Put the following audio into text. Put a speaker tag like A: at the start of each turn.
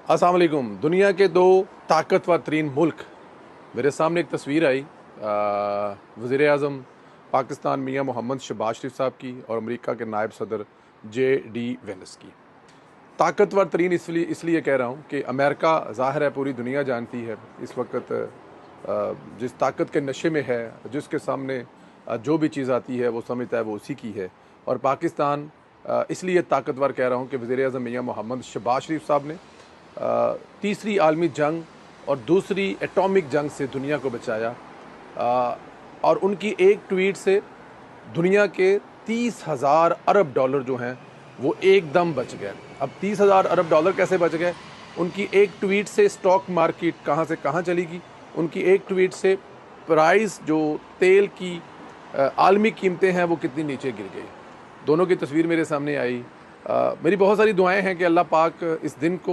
A: अस्सलाम वालेकुम। दुनिया के दो ताकतवर तरीन मुल्क, मेरे सामने एक तस्वीर आई वज़ीर आज़म पाकिस्तान मियाँ मोहम्मद शहबाज शरीफ साहब की और अमेरिका के नायब सदर JD वेंस की। ताकतवर तरीन इसलिए कह रहा हूँ कि अमेरिका ज़ाहिर है पूरी दुनिया जानती है इस वक्त जिस ताकत के नशे में है, जिसके सामने जो भी चीज़ आती है वो समझता है वो उसी की है। और पाकिस्तान इसलिए ताकतवर कह रहा हूँ कि वज़ीर आज़म मियाँ मोहम्मद शहबाज शरीफ साहब ने तीसरी आलमी जंग और दूसरी एटॉमिक जंग से दुनिया को बचाया। और उनकी एक ट्वीट से दुनिया के 30,000 अरब डॉलर जो हैं वो एकदम बच गए। अब 30,000 अरब डॉलर कैसे बच गए? उनकी एक ट्वीट से स्टॉक मार्केट कहाँ से कहाँ चली गई। उनकी एक ट्वीट से प्राइस जो तेल की आलमी कीमतें हैं वो कितनी नीचे गिर गई। दोनों की तस्वीर मेरे सामने आई। मेरी बहुत सारी दुआएं हैं कि अल्लाह पाक इस दिन को